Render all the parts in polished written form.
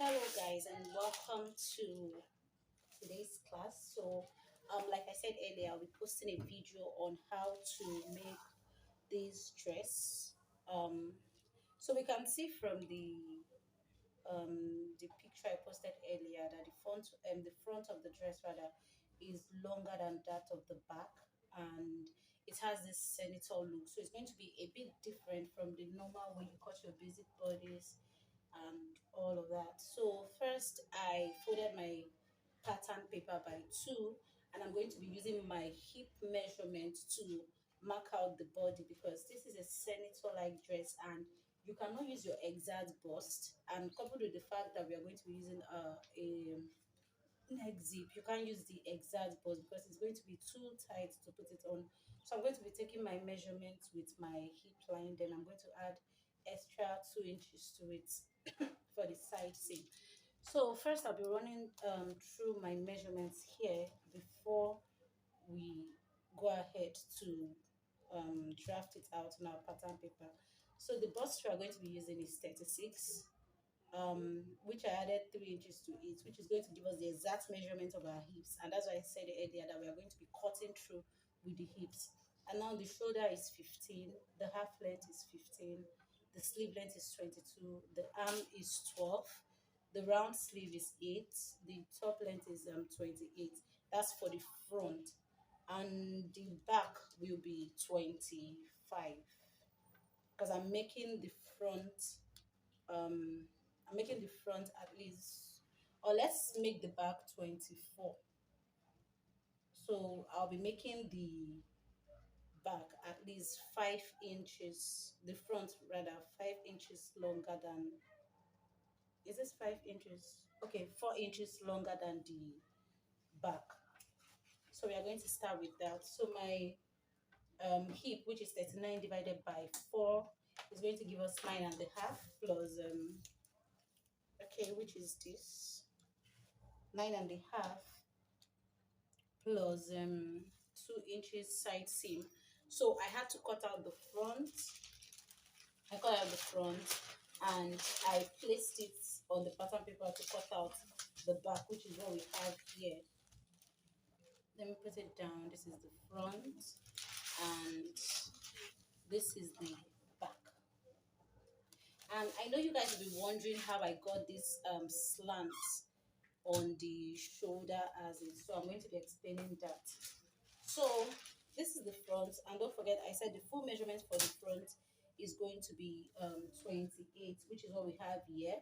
Hello guys and welcome to today's class. Like I said earlier, I'll be posting a video on how to make this dress. Um, so we can see from the picture I posted earlier that the front of the dress rather is longer than that of the back, and it has this senator look. So it's going to be a bit different from the normal way you cut your basic bodies and all of that. So first I folded my pattern paper by two, and I'm going to be using my hip measurement to mark out the body because this is a senator like dress and you cannot use your exact bust, and coupled with the fact that we are going to be using a neck zip, you can't use the exact bust because it's going to be too tight to put it on. So I'm going to be taking my measurements with my hip line, then I'm going to add extra 2 inches to it for the side seam. So first I'll be running through my measurements here before we go ahead to draft it out on our pattern paper. So the bust we are going to be using is 36, which I added 3 inches to it, which is going to give us the exact measurement of our hips. And that's why I said earlier that we are going to be cutting through with the hips. And now the shoulder is 15, the half length is 15, the sleeve length is 22, the arm is 12, the round sleeve is 8, the top length is 28. That's for the front. And the back will be 25 because um I'm making the front at least, or let's make the back 24. So I'll be making the back at least 5 inches, the front rather 5 inches longer than, is this 5 inches? Okay, 4 inches longer than the back. So we are going to start with that. So my hip, which is 39 divided by 4, is going to give us 9.5 plus okay, which is this 9.5 plus 2 inches side seam. So I had to cut out the front. I cut out the front and I placed it on the pattern paper to cut out the back, which is what we have here. Let me put it down. This is the front and this is the back. And I know you guys will be wondering how I got this slant on the shoulder as it. So I'm going to be explaining that. So this is the front, and don't forget I said the full measurement for the front is going to be 28, which is what we have here.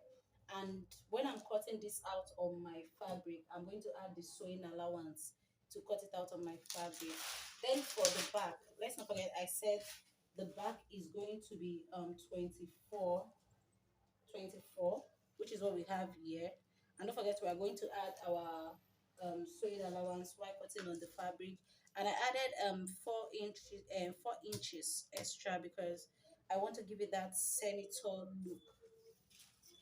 And when I'm cutting this out on my fabric, I'm going to add the sewing allowance to cut it out on my fabric. Then for the back, let's not forget I said the back is going to be 24, which is what we have here. And don't forget we are going to add our sewing allowance while cutting on the fabric. And I added 4 inches extra because I want to give it that senator look.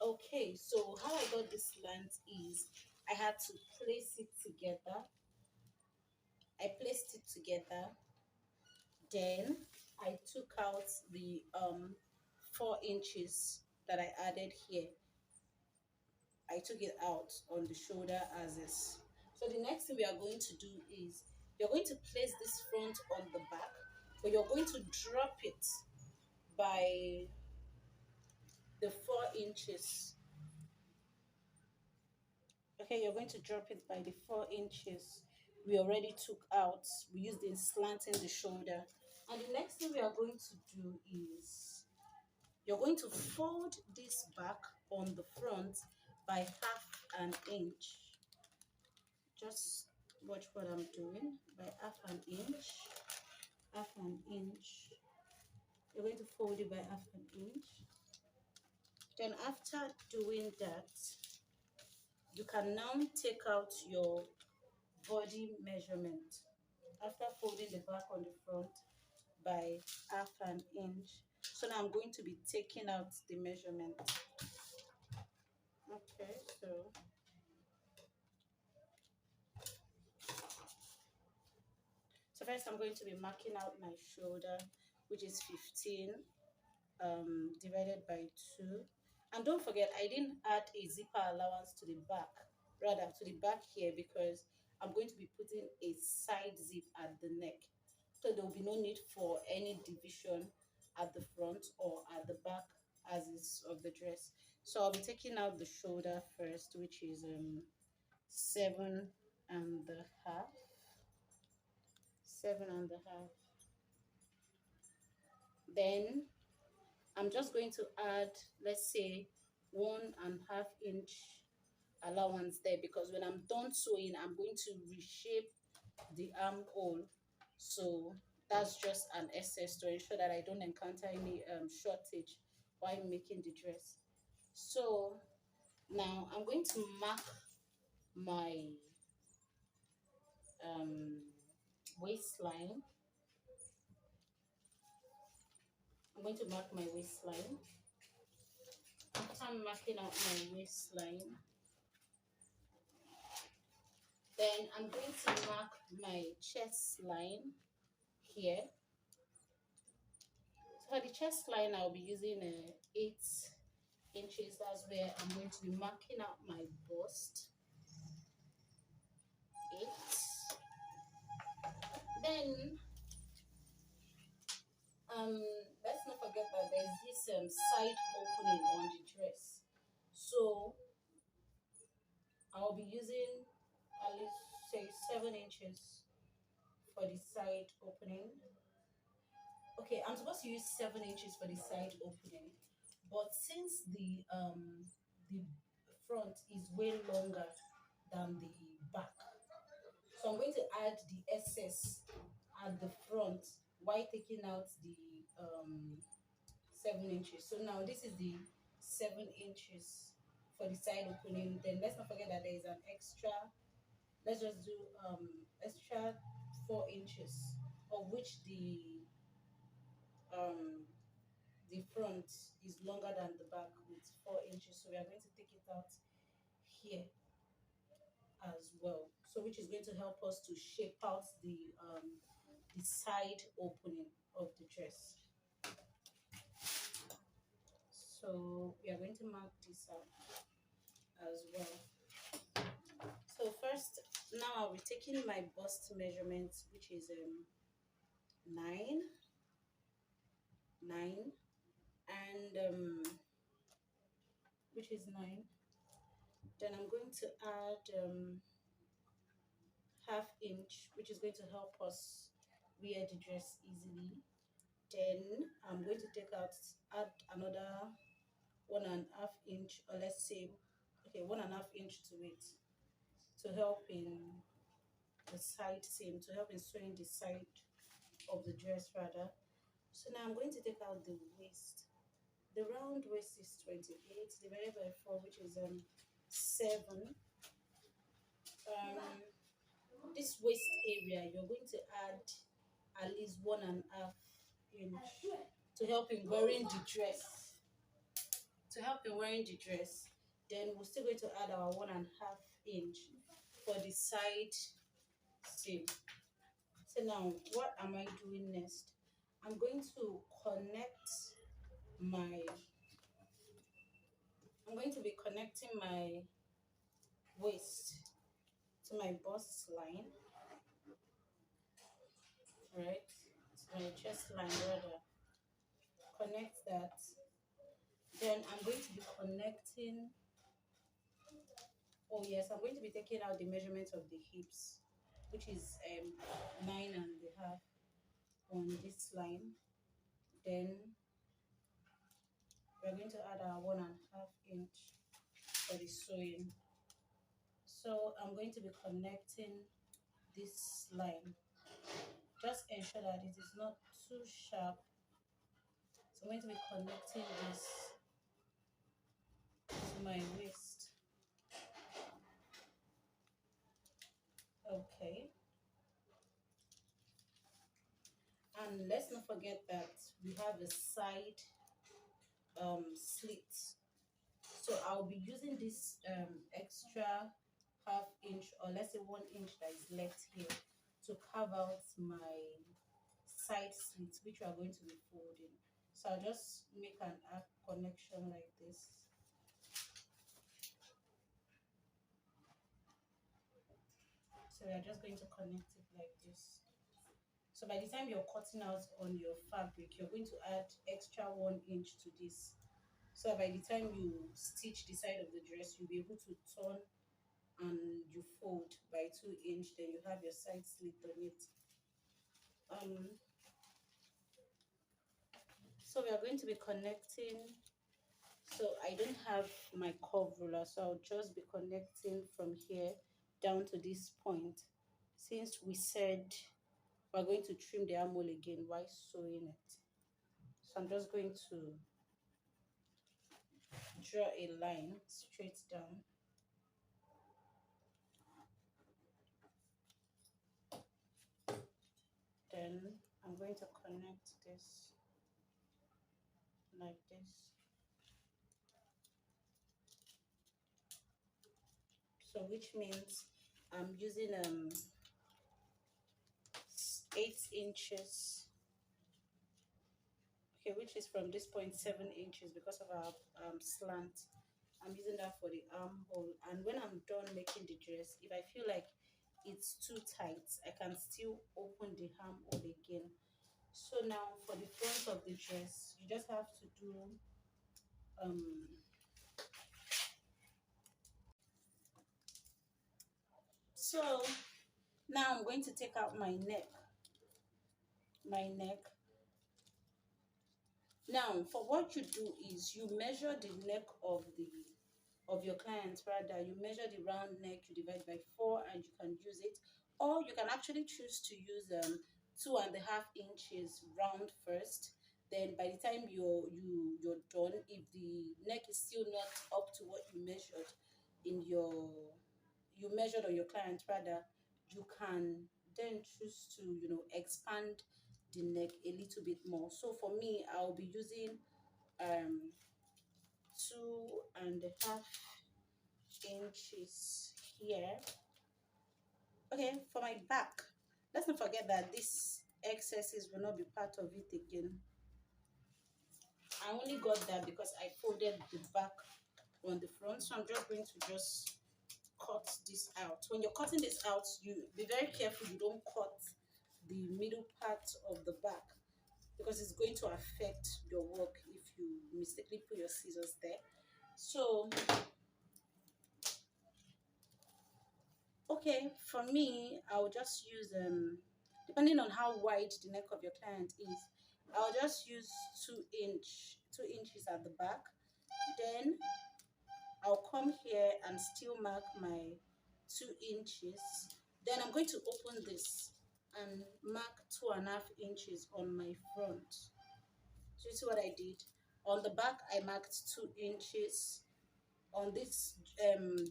Okay, so how I got this length is I had to place it together. I placed it together, then I took out the 4 inches that I added here. I took it out on the shoulder as is. So the next thing we are going to do is you're going to place this front on the back, but you're going to drop it by the 4 inches. Okay, you're going to drop it by the 4 inches we already took out. We used in slanting the shoulder. And the next thing we are going to do is you're going to fold this back on the front by half an inch. Just watch what I'm doing. By half an inch, half an inch. You're going to fold it by half an inch. Then after doing that, you can now take out your body measurement. After folding the back on the front by half an inch. So now I'm going to be taking out the measurement. Okay, so first I'm going to be marking out my shoulder, which is 15 divided by 2. And don't forget, I didn't add a zipper allowance to the back, rather to the back here, because I'm going to be putting a side zip at the neck. So there will be no need for any division at the front or at the back as is of the dress. So I'll be taking out the shoulder first, which is 7.5, 7.5. Then I'm just going to add, let's say, 1.5 inch allowance there, because when I'm done sewing, I'm going to reshape the armhole. So that's just an excess to ensure that I don't encounter any shortage while making the dress. So now I'm going to mark my um, waistline. I'm going to mark my waistline. After I'm marking out my waistline, then I'm going to mark my chest line here. So for the chest line, I'll be using 8 inches. That's where I'm going to be marking out my bust. 8. Then let's not forget that there's this side opening on the dress. So I'll be using at least say 7 inches for the side opening. Okay, I'm supposed to use 7 inches for the side opening, but since the front is way longer than the back, so I'm going to add the excess at the front while taking out the 7 inches. So now this is the 7 inches for the side opening. Then let's not forget that there is an extra. Let's just do extra 4 inches, of which um the front is longer than the back with 4 inches. So we are going to take it out here as well. So which is going to help us to shape out the side opening of the dress. So we are going to mark this out as well. So first, now I'll be taking my bust measurement, which is 9, 9, and which is 9. Then I'm going to add half inch, which is going to help us wear the dress easily. Then I'm going to add another 1.5 inch, or let's say, okay, 1.5 inch to it, to help in the side seam, to help in sewing the side of the dress rather. So now I'm going to take out the waist. The round waist is 28 divided by 4, which is 7. This waist area, you're going to add at least 1.5 inch to help in wearing the dress. To help in wearing the dress, then we're still going to add our 1.5 inch for the side seam. So now, what am I doing next? I'm going to be connecting my waist to my bust line, right? To my chest line rather. Connect that. Then I'm going to be connecting. Oh yes, I'm going to be taking out the measurement of the hips, which is 9.5 on this line. Then we're going to add our 1.5 inch for the sewing. So I'm going to be connecting this line. Just ensure that it is not too sharp. So I'm going to be connecting this to my waist. Okay. And let's not forget that we have a side slit. So I'll be using this extra half inch, or let's say 1 inch that is left here, to carve out my side slit, which we are going to be folding. So I'll just make an arc connection like this. So we are just going to connect it like this. So by the time you're cutting out on your fabric, you're going to add extra 1 inch to this. So by the time you stitch the side of the dress, you'll be able to turn and you fold by 2 inch, then you have your side slit on it. Um, so we are going to be connecting. So I don't have my curve ruler, so I'll just be connecting from here down to this point. Since we said we're going to trim the armhole again while sewing it. So I'm just going to draw a line straight down. Then I'm going to connect this like this. So which means I'm using 8 inches, okay, which is from this point 7 inches because of our slant. I'm using that for the armhole, and when I'm done making the dress, if I feel like it's too tight, I can still open the armhole again. So now for the front of the dress, you just have to do um so now I'm going to take out my neck. Now for what you do is you measure the neck of your client, rather you measure the round neck, you divide by 4 and you can use it, or you can actually choose to use 2.5 inches round first. Then by the time you're done, if the neck is still not up to what you measured on your client, rather, you can then choose to expand the neck a little bit more. So for me, I'll be using 2.5 inches here. Okay, for my back, let's not forget that these excesses will not be part of it again. I only got that because I folded the back on the front, so I'm just going to just cut this out. When you're cutting this out, you be very careful you don't cut the middle part of the back, because it's going to affect your work if you mistakenly put your scissors there. So okay, for me, I'll just use depending on how wide the neck of your client is, I'll just use 2 inches at the back. Then I'll come here and still mark my 2 inches. Then I'm going to open this and mark 2.5 inches on my front. So you see what I did? On the back, I marked 2 inches. On this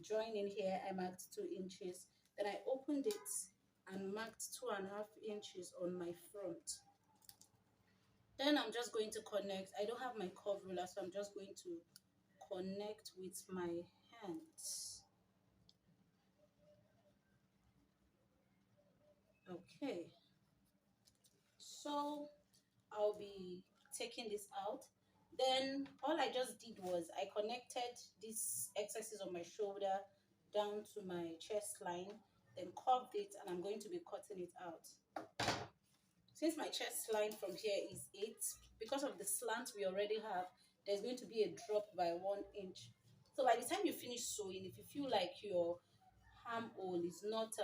joining here, I marked 2 inches. Then I opened it and marked 2.5 inches on my front. Then I'm just going to connect. I don't have my curve ruler, so I'm just going to connect with my hands. Okay, so I'll be taking this out. Then all I just did was I connected these excesses on my shoulder down to my chest line, then curved it, and I'm going to be cutting it out. Since my chest line from here is 8, because of the slant we already have, there's going to be a drop by 1 inch. So by the time you finish sewing, if you feel like your armhole is not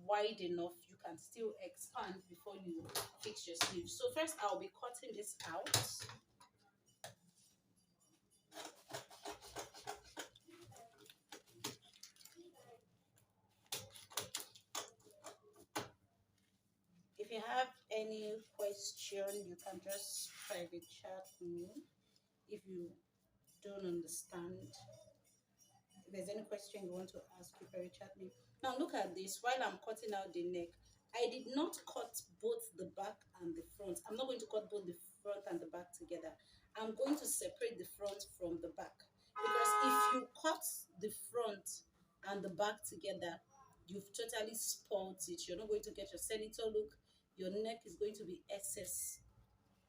wide enough, you can still expand before you fix your sleeves. So first I'll be cutting this out. If you have any question, you can just private chat me. If you don't understand, if there's any question you want to ask, you private chat me. Now look at this. While I'm cutting out the neck, I did not cut both the back and the front. I'm not going to cut both the front and the back together. I'm going to separate the front from the back, because if you cut the front and the back together, you've totally spoiled it. You're not going to get your senator look. Your neck is going to be excess.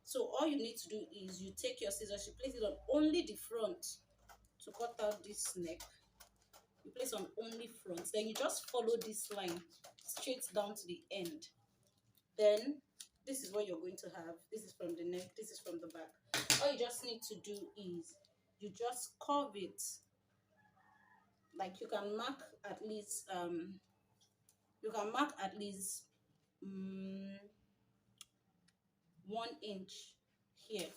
So all you need to do is you take your scissors, you place it on only the front to cut out this neck. you place on only front, then you just follow this line straight down to the end. Then this is what you're going to have. This is from the neck, this is from the back. All you just need to do is you just curve it. Like you can mark at least you can mark at least um, 1 inch here.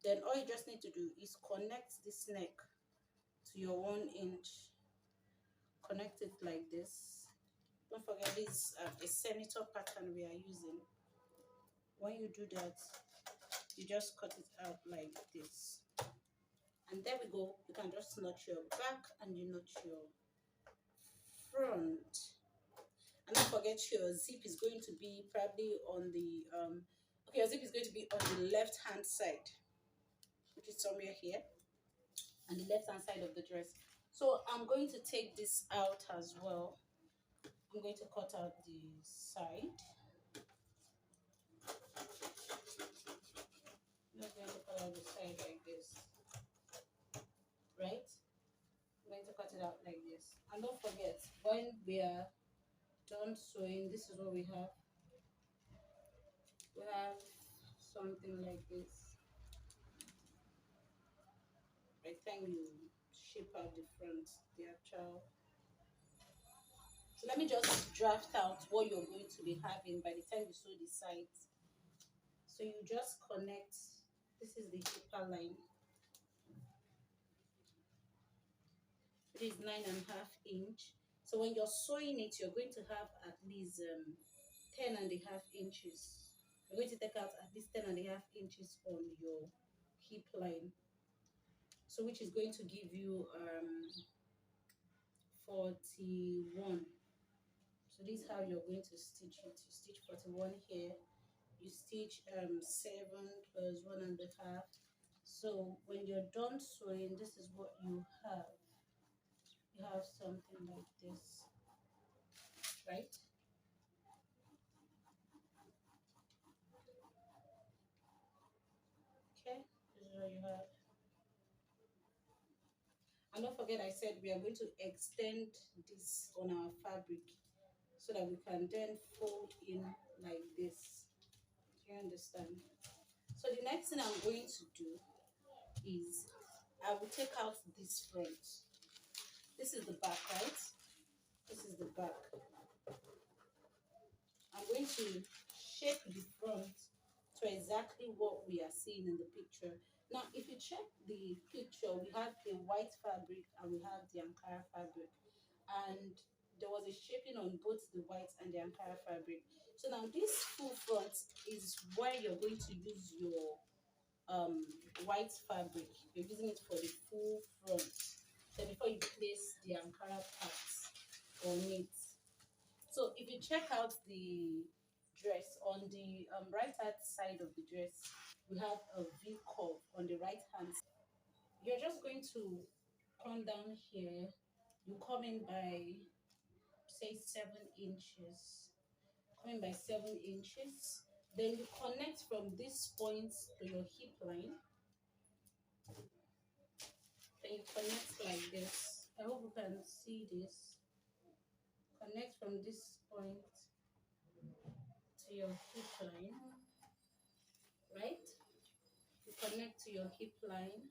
Then all you just need to do is connect this neck to your 1 inch. Connect it like this. Don't forget this a senator pattern we are using. When you do that, you just cut it out like this. And there we go. You can just notch your back and you notch your front. And don't forget your zip is going to be probably on the okay, your zip is going to be on the left hand side, which is somewhere here, on the left hand side of the dress. So I'm going to take this out as well. I'm going to cut out the side. I'm not going to cut out the side like this, right? I'm going to cut it out like this. And don't forget, when we are done sewing, this is what we have. We have something like this. By the time you shape out the front, the actual. So let me just draft out what you're going to be having by the time you sew the sides. So you just connect. This is the hipper line. It is 9.5 inch. So when you're sewing it, you're going to have at least 10.5 inches. You're going to take out at least 10.5 inches on your hip line. So which is going to give you 41. So this is how you're going to stitch it. You stitch 41 here. You stitch 7 plus 1.5. So when you're done sewing, this is what you have. You have something like this, right? Okay, this is what you have. And don't forget, I said we are going to extend this on our fabric so that we can then fold in like this. Do you understand? So the next thing I'm going to do is I will take out this front. This is the back, right? This is the back. I'm going to shape the front to exactly what we are seeing in the picture. Now, if you check the picture, we have a white fabric and we have the Ankara fabric. And there was a shaping on both the white and the Ankara fabric. So now this full front is where you're going to use your white fabric. You're using it for the full front. Then before you place the Ankara parts on it. So if you check out the dress, on the right hand side of the dress, we have a V curve on the right hand side. You're just going to come down here. You come in by say 7 inches. Come in by 7 inches. Then you connect from this point to your hip line. Then you connect like this. I hope you can see this. Connect from this point to your hip line, right? You connect to your hip line.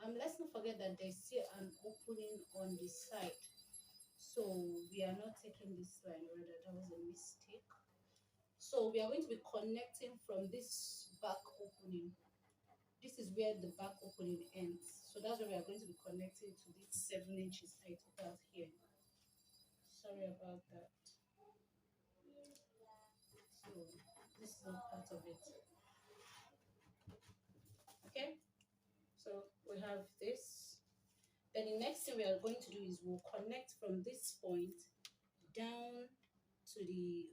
Um, let's not forget that there's still an opening on the side. So we are not taking this line, rather that was a mistake. So we are going to be connecting from this back opening. This is where the back opening ends. So that's where we are going to be connecting to this 7 inches I took out here. Sorry about that. So this is a part of it. Okay, so we have this. Then the next thing we are going to do is we'll connect from this point down to the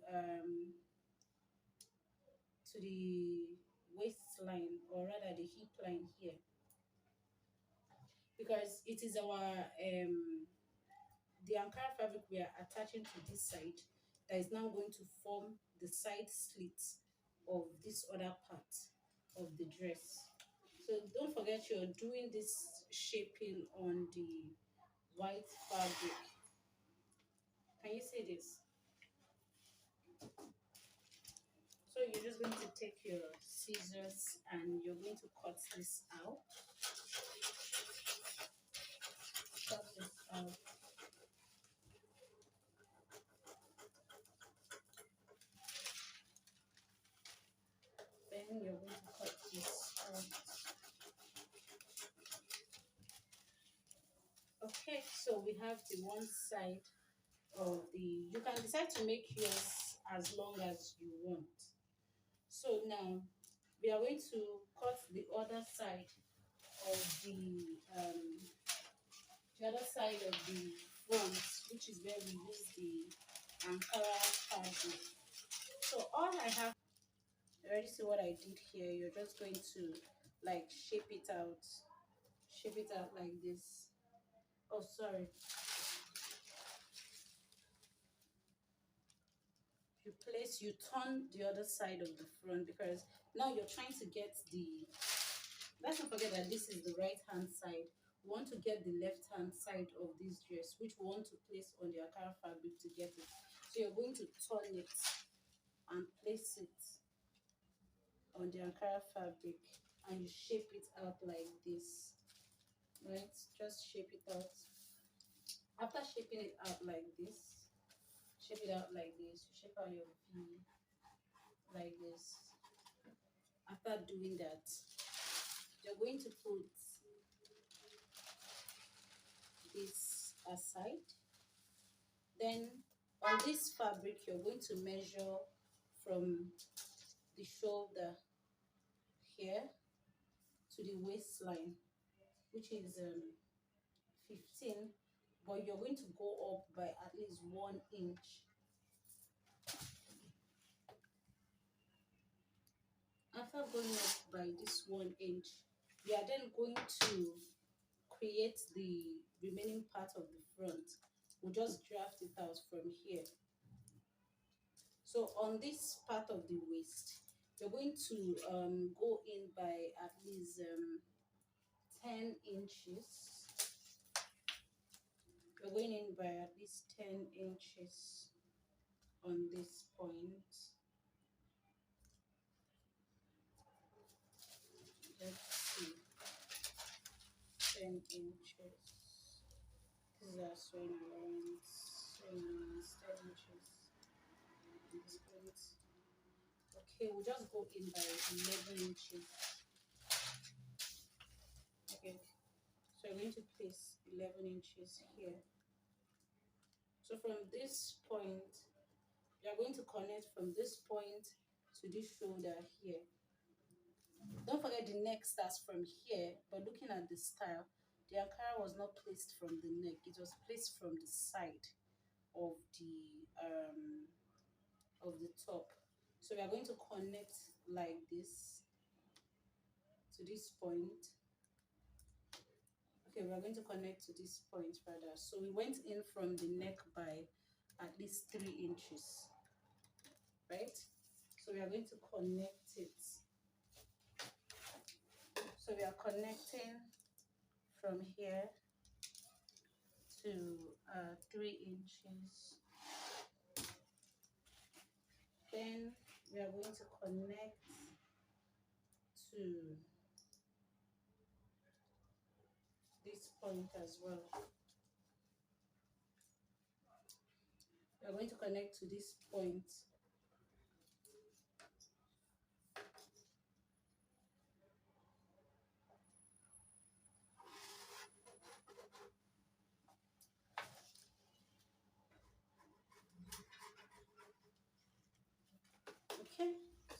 waistline, or rather the hip line here, because it is our the Ankara fabric we are attaching to this side that is now going to form the side slits of this other part of the dress. So don't forget you're doing this shaping on the white fabric. Can you see this? So you're just going to take your scissors and you're going to cut this out. Cut this out. Then you're going to cut this out. Okay, so we have the one side of the, you can decide to make yours as long as you want. So now we are going to cut the other side of the other side of the front, which is where we use the Ankara fabric. So all I have, you already see what I did here. You're just going to like shape it out like this. Oh, sorry. You turn the other side of the front because now you're trying to get the, let's not forget that this is the right hand side. We want to get the left hand side of this dress, which we want to place on the Ankara fabric to get it. So you're going to turn it and place it on the Ankara fabric and you shape it out like this. Right? Just shape it out. After shaping it out like this, shape it out like this. You shape out your V like this. After doing that, you're going to put this aside. Then on this fabric, you're going to measure from the shoulder here to the waistline, which is 15, but you're going to go up by at least 1 inch. After going up by this 1 inch, we are then going to create the remaining part of the front. We'll just draft it out from here. So on this part of the waist, you're going to go in by at least 10 inches. You're going in by at least 10 inches on this point. Let's see, 10 inches. This is our sewing allowance, 10 inches. This point. Okay, we'll just go in by 11 inches. Okay, so I'm going to place 11 inches here. So from this point, you are going to connect from this point to this shoulder here. Don't forget the neck starts from here, but looking at the style, the Ankara was not placed from the neck, it was placed from the side of the top. So we are going to connect like this to this point. Okay, we are going to connect to this point rather. So we went in from the neck by at least 3 inches, right? So we are going to connect it. So we are connecting from here to 3 inches. Then we are going to connect to this point as well. We are going to connect to this point. Okay,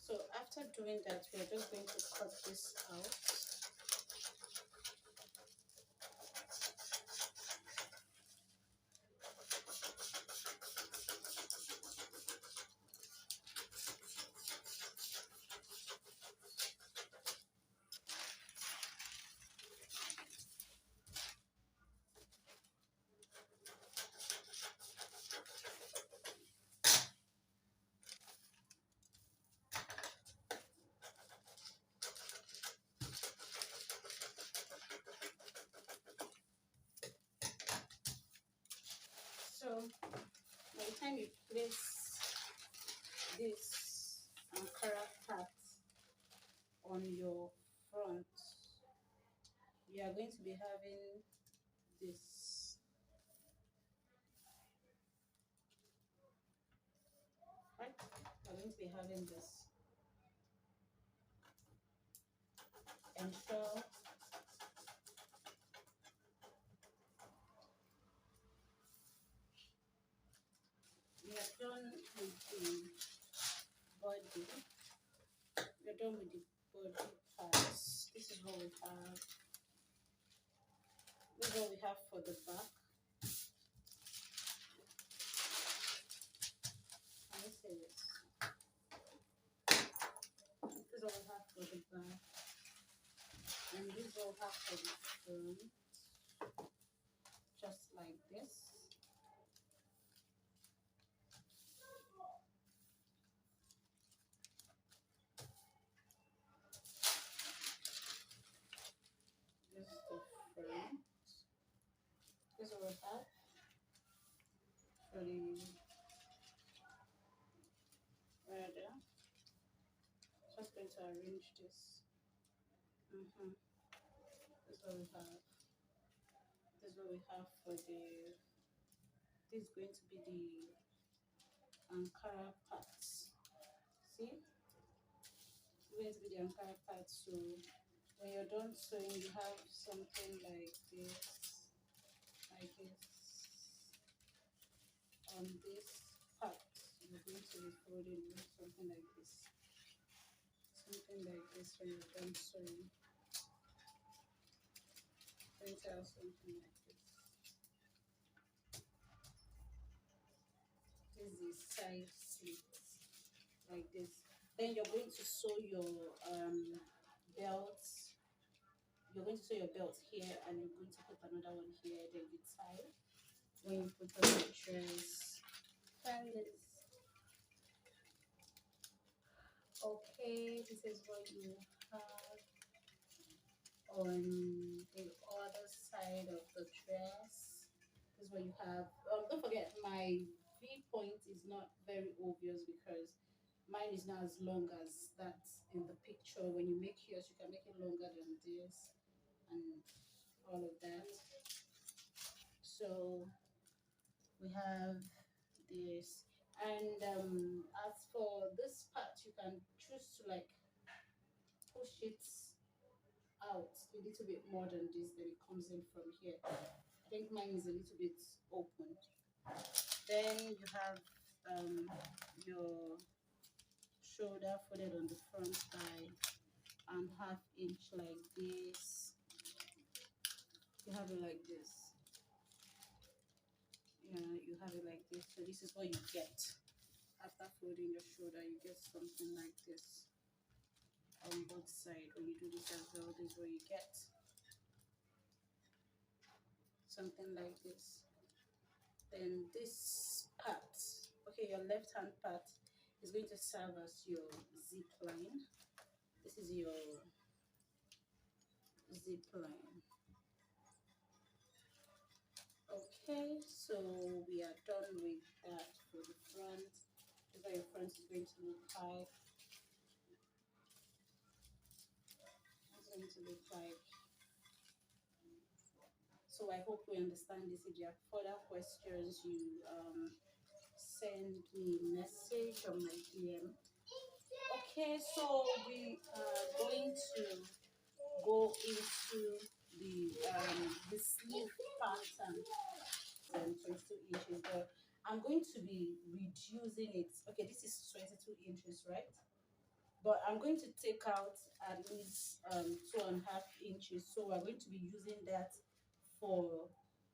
so after doing that, we are just going to cut this out. by the time you place this Ankara part on your front, you are going to be having this, right? You're going to be having this. Ensure we are done with the body. We're done with the body parts. This is what we have. This is what we have for the back. Let me say this. This is what we have for the back. And this is what we have for the front. Just like this. This is the front. This is what we have for the radar. Just going to arrange this. This is what we have. This is what we have for the. This is going to be the Ankara parts. See? It's going to be the Ankara parts. So when you're done sewing, you have something like this, on this part. You're going to be folding something like this, when you're done sewing. Going to have something like this. This is the side slits, like this. Then you're going to sew your belts. You're going to sew your belt here, and you're going to put another one here. Then you tie when you put on the dress. Find this. Okay, this is what you have on the other side of the dress. This is what you have. Don't forget, my V point is not very obvious because mine is not as long as that in the picture. When you make yours, you can make it longer than this and all of that. So we have this, and as for this part, you can choose to like push it out a little bit more than this, then it comes in from here. I think mine is a little bit open. Then you have your shoulder folded on the front side and 1/2 inch like this. You have it like this. Yeah, you have it like this. So this is what you get after folding your shoulder. You get something like this on both sides. When you do this as well, this is what you get. Something like this. Then this part, okay, your left hand part is going to serve as your zip line. This is your zip line. Okay, so we are done with that for the front. This is how your front is going to look like. It's going to look like. So I hope we understand this. If you have further questions, you send me a message on my DM. Okay, so we are going to go into the sleeve pattern. 22 inches, but I'm going to be reducing it. Okay, this is 22 inches, right? But I'm going to take out at least 2.5 inches. So we're going to be using that for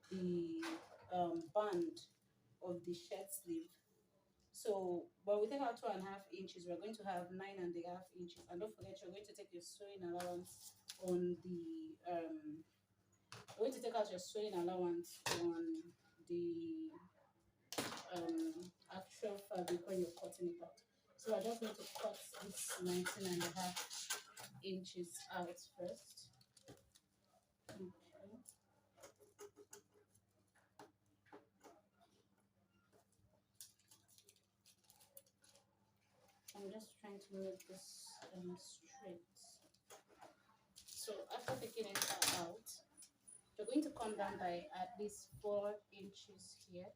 the band of the shirt sleeve. So when we take out 2.5 inches, we're going to have 9.5 inches. And don't forget, you're going to take your sewing allowance on the you're going to take out your sewing allowance on the actual fabric when you're cutting it out. So I just going to cut this 19.5 inches out first. Okay. just trying to make this straight. So after taking it out, you're going to come down by at least 4 inches here.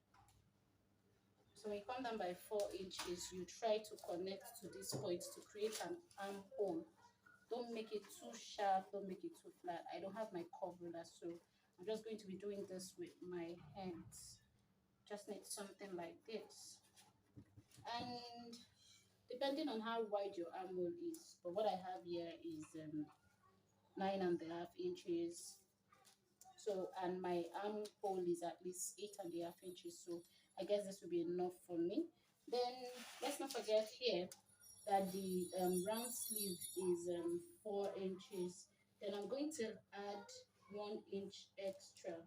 So when you come down by 4 inches, you try to connect to this point to create an armhole. Don't make it too sharp, don't make it too flat. I don't have my curve ruler, so I'm just going to be doing this with my hands. Just need something like this. And depending on how wide your armhole is, but what I have here is 9.5 inches. So, and my armhole is at least 8.5 inches. So I guess this will be enough for me. Then let's not forget here that the round sleeve is 4 inches. Then I'm going to add 1 inch extra.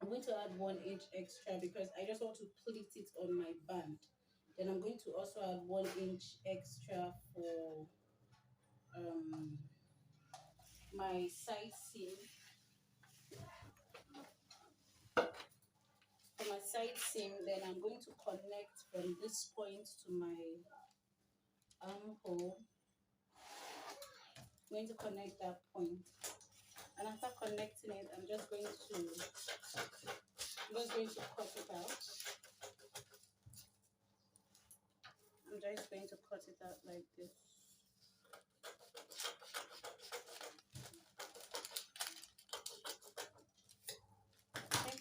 I'm going to add 1 inch extra because I just want to pleat it on my band. Then I'm going to also add 1 inch extra for um, my side seam. For my side seam, then I'm going to connect from this point to my armhole. I'm going to connect that point, and after connecting it, I'm just going to cut it out. I'm just going to cut it out like this. Okay.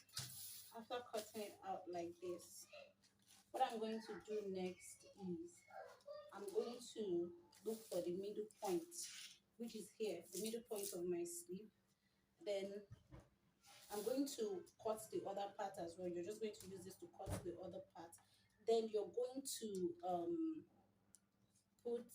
After cutting it out like this, what I'm going to do next is I'm going to look for the middle point, which is here, the middle point of my sleeve. Then I'm going to cut the other part as well. You're just going to use this to cut the other part. Then you're going to put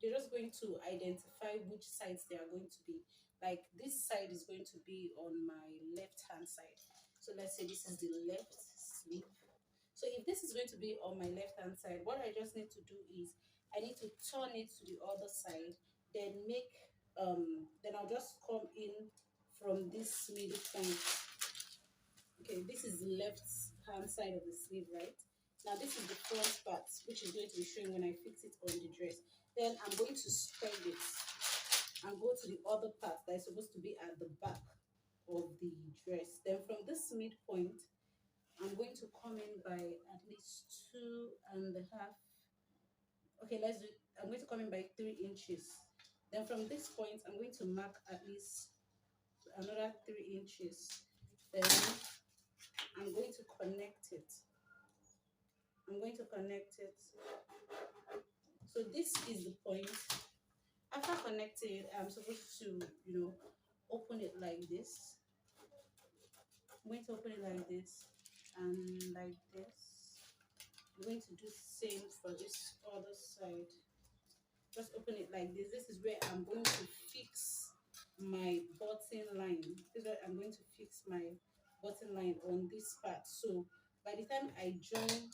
you're just going to identify which sides they are going to be. Like this side is going to be on my left hand side. So let's say this is the left sleeve. So if this is going to be on my left hand side, what I just need to do is I need to turn it to the other side, then make then I'll just come in from this middle point. Okay, this is the left hand side of the sleeve, right? Now this is the front part, which is going to be showing when I fix it on the dress. Then I'm going to spread it and go to the other part that is supposed to be at the back of the dress. Then from this midpoint, I'm going to come in by at least 2.5. Okay, let's do. I'm going to come in by 3 inches. Then from this point, I'm going to mark at least another 3 inches. Then I'm going to connect it. I'm going to connect it. So this is the point. After connecting it, I'm supposed to, open it like this. I'm going to open it like this and like this. I'm going to do the same for this other side. Just open it like this. This is where I'm going to fix my button line. This is where I'm going to fix my button line on this part. So by the time I join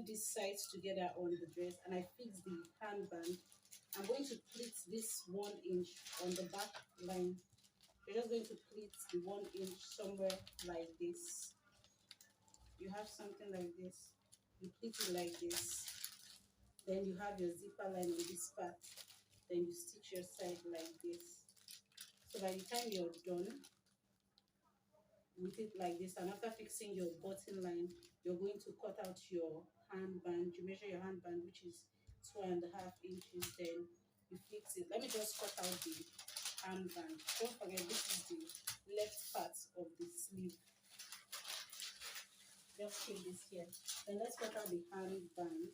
these sides together on the dress and I fix the handband, I'm going to pleat this 1 inch on the back line. You're just going to pleat the 1 inch somewhere like this. You have something like this. You pleat it like this. Then you have your zipper line on this part. Then you stitch your side like this. So by the time you're done with it like this, and after fixing your button line, you're going to cut out your handband. You measure your handband, which is 2.5 inches. Then you fix it. Let me just cut out the handband. Don't forget, this is the left part of the sleeve. Just keep this here. Then let's cut out the handband.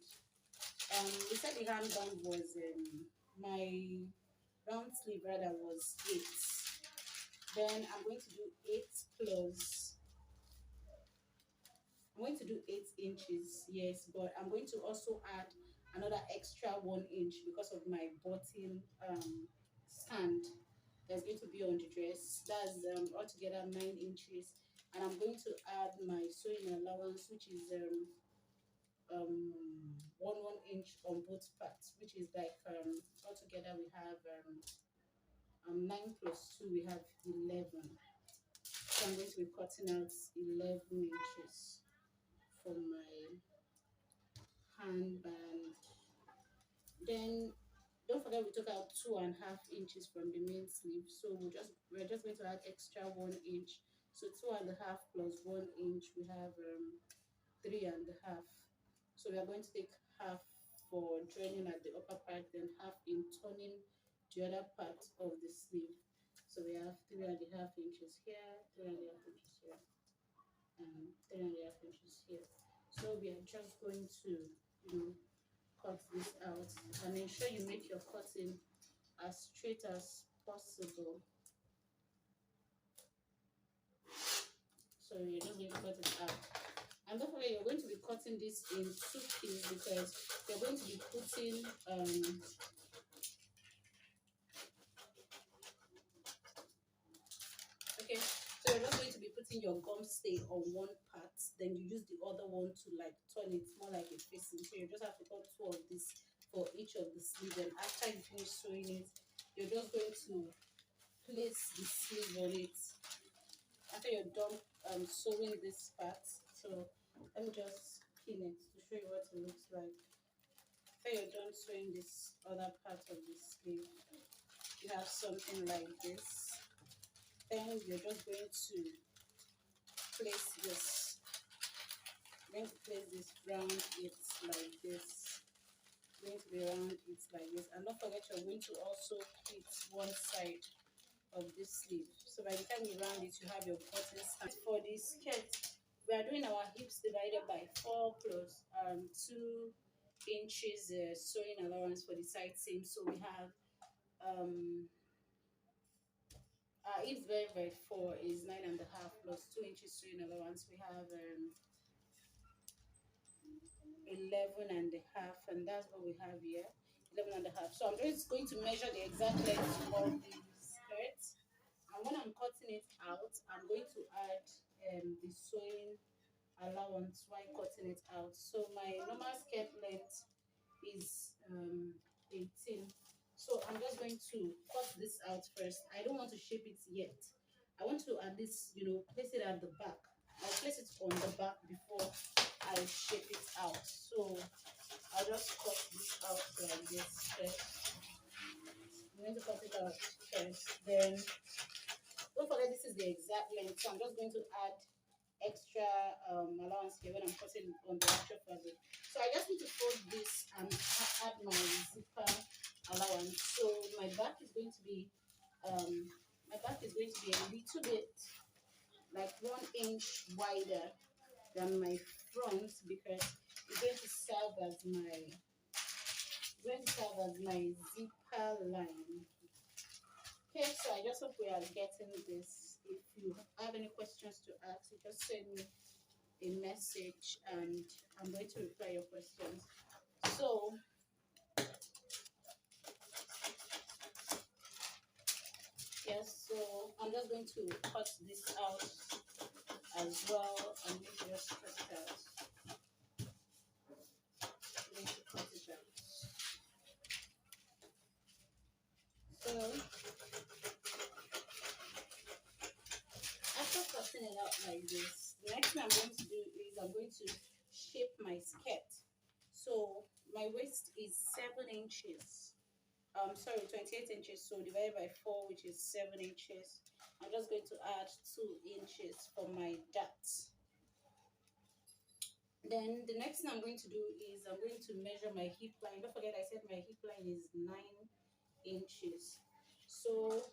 We said the handband was my round sleeve rather was 8. Then I'm going to do 8 plus. I'm going to do 8 inches, yes, but I'm going to also add another extra 1 inch because of my button stand that's going to be on the dress. That's altogether 9 inches, and I'm going to add my sewing allowance, which is 1 inch on both parts, which is like altogether we have 9 plus 2, we have 11. So I'm going to be cutting out 11 inches for my handband. Then don't forget we took out 2.5 inches from the main sleeve, so we're just going to add extra 1 inch. So 2.5 plus 1 inch, we have 3.5. So we are going to take half for joining at the upper part, then half in turning the other part of the sleeve. So we have 3.5 inches here, 3.5 inches here, and 3.5 inches here. So we are just going to, you know, cut this out and ensure you make your cutting as straight as possible. So you're just going to cut it out. And don't forget, you're going to be cutting this in 2 pieces because you're going to be putting okay, so you're just going to be putting your gum stay on one part, then you use the other one to like turn it more like a facing. So you just have to cut 2 of this for each of the sleeves, and after you finish sewing it, you're just going to place the sleeve on it after you're done sewing this part. So let me just pin it to show you what it looks like. After you're done sewing this other part of the sleeve, you have something like this. Then you're just going to place this. You're going to place this round it like this. You're going to be around it like this. And don't forget, you're going to also hit one side of this sleeve. So by the time you round it, you have your button stand. For the skirt, we are doing our hips divided by 4 plus 2 inches sewing allowance for the side seam. So we have hips divided by 4 is 9.5 plus 2 inches sewing allowance. We have 11.5, and that's what we have here. 11.5. So I'm just going to measure the exact length of the skirt. And when I'm cutting it out, I'm going to add the sewing allowance while cutting it out. So my normal skirt length is 18. So I'm just going to cut this out first. I don't want to shape it yet. I want to at least, place it at the back. I'll place it on the back before I shape it out. So I'll just cut this out like this first. I'm going to cut it out first. Then don't forget, this is the exact length. So I'm just going to add extra allowance here when I'm cutting on the actual fabric. So I just need to fold this and add my zipper allowance. So my back is going to be a little bit like 1 inch wider than my front because it's going to serve as my zipper line. Okay, so I just hope we are getting this. If you have any questions to ask, you just send me a message and I'm going to reply your questions. So yes, so I'm just going to cut this out as well and maybe just cut it out. I'm going to cut it out. So after cutting it out like this, the next thing I'm going to do is I'm going to shape my skirt. So my waist is 7 inches. 28 inches. So divided by 4, which is 7 inches. I'm just going to add 2 inches for my dart. Then the next thing I'm going to do is I'm going to measure my hip line. Don't forget I said my hip line is 9 inches. So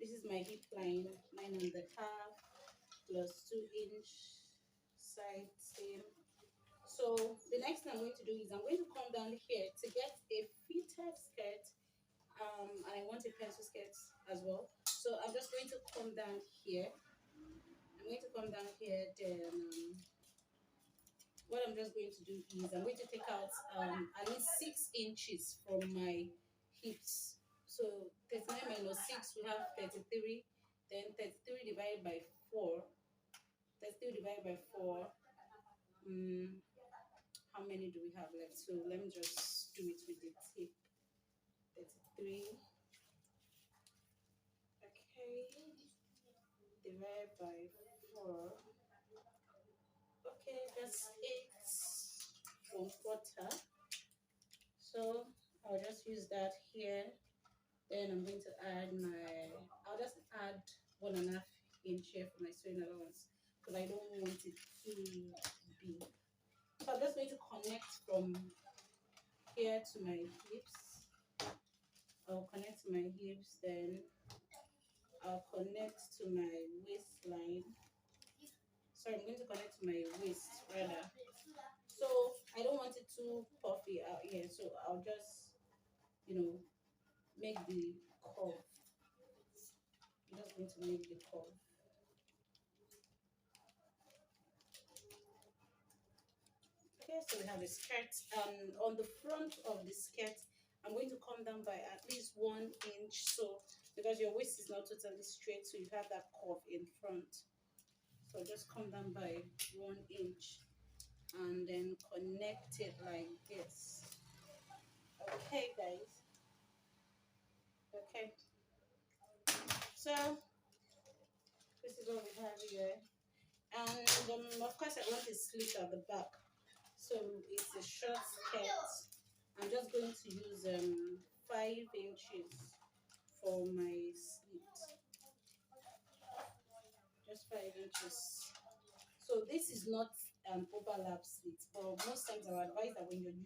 this is my hip line, 9.5 plus 2 inch side seam. So the next thing I'm going to do is I'm going to come down here to get a fitted skirt, and I want a pencil skirt as well. So I'm just going to come down here. Then what I'm just going to do is I'm going to take out at least 6 inches from my hips. So 39 minus 6, we have 33. Then 33 divided by 4. 33 divided by 4. How many do we have left? So let me just do it with the tip. 33. Okay. Divided by 4. Okay, that's 8 comforter. So I'll just use that here. Then I'm going to add I'll just add 1.5 inch here for my sewing allowance because I don't want it too big. So I'm just going to connect from here to my hips. I'll connect to my hips, then I'll connect to my waistline. Sorry, I'm going to connect to my waist rather. So I don't want it too puffy out here, so I'll just, make the curve. I'm just going to make the curve. Okay, so we have a skirt, and on the front of the skirt, I'm going to come down by at least 1 inch. So because your waist is not totally straight, so you have that curve in front. So just come down by 1 inch and then connect it like this. Okay, guys. Okay. So this is what we have here, and of course I want a slit at the back. So it's a short skirt. I'm just going to use 5 inches for my slit. Just 5 inches. So this is not an overlap slit, but most times I would advise that when you're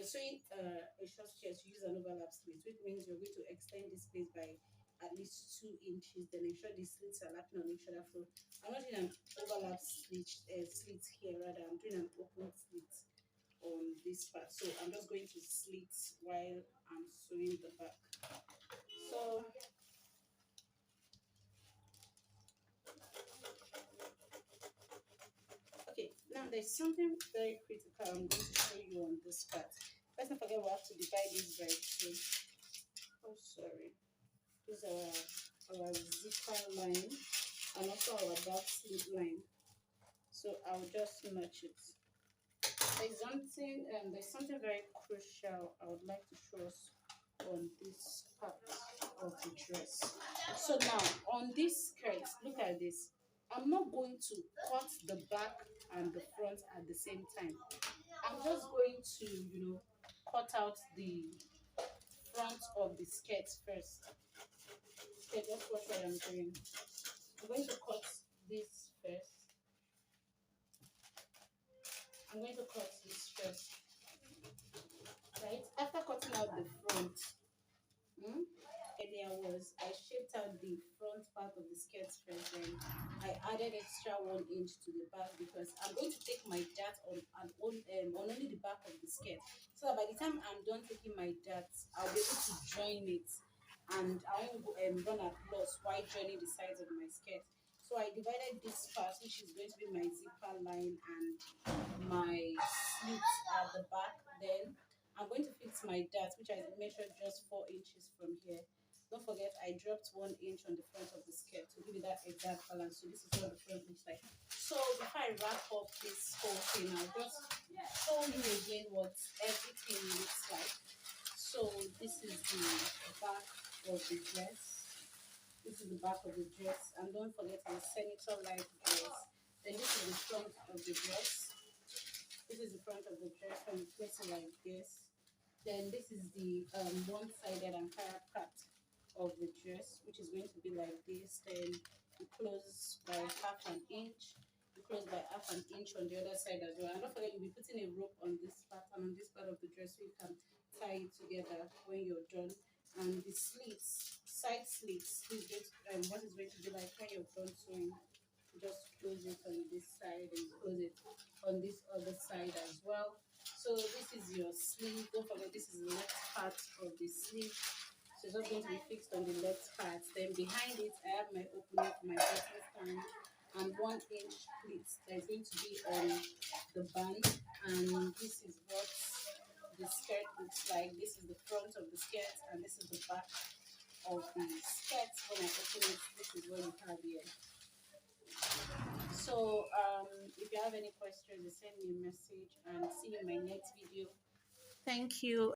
sewing a short skirt, you use an overlap slit, which means you're going to extend this place by at least 2 inches, then ensure the slits are lapping on each other. So I'm not doing an overlap slit here, rather I'm doing an open slit on this part. So I'm just going to slit while I'm sewing the back. So okay, now there's something very critical I'm going to show you on this part. Let's not forget we have to divide this by 2. Oh, sorry. This is our zipper line and also our back slit line. So I'll just match it. There's something very crucial I would like to show us on this part of the dress. So now on this skirt, look at this. I'm not going to cut the back and the front at the same time. I'm just going to, cut out the front of the skirt first. Okay, just watch what I'm doing. I'm going to cut this first. I'm going to cut this first. Right? After cutting out the front, earlier was I shaped out the front part of the skirt first, and I added extra 1 inch to the back because I'm going to take my dart on only the back of the skirt, so that by the time I'm done taking my dart, I'll be able to join it, and I won't run at loss while joining the sides of my skirt. So I divided this part, which is going to be my zipper line and my slit at the back. Then I'm going to fix my dart, which I measured just 4 inches from here. Don't forget, I dropped 1 inch on the front of the skirt to give it that exact balance. So this is what the front looks like. So before I wrap up this whole thing, I'll just show you again what everything looks like. So this is the back of the dress. This is the back of the dress, and don't forget the senator-like dress. Then this is the front of the dress. This is the front of the dress, and it's placed like this. Then this is the one-sided Ankara cut of the dress, which is going to be like this. Then you close by 1/2 inch. You close by 1/2 inch on the other side as well. And don't forget, you'll be putting a rope on this part and on this part of the dress, so you can tie it together when you're done. And the slits, side slits, is what is going to be like when you're done sewing. Just close it on this side and close it on this other side as well. So this is your sleeve. Don't forget, this is the left part of the sleeve. So it's not going to be fixed on the left part. Then behind it, I have my opening for my button stand and 1 inch pleats that is going to be on the band. And this is what the skirt looks like. This is the front of the skirt, and this is the back of the skirt. When I open it, this is what you have here. So if you have any questions, send me a message, and see you in my next video. Thank you.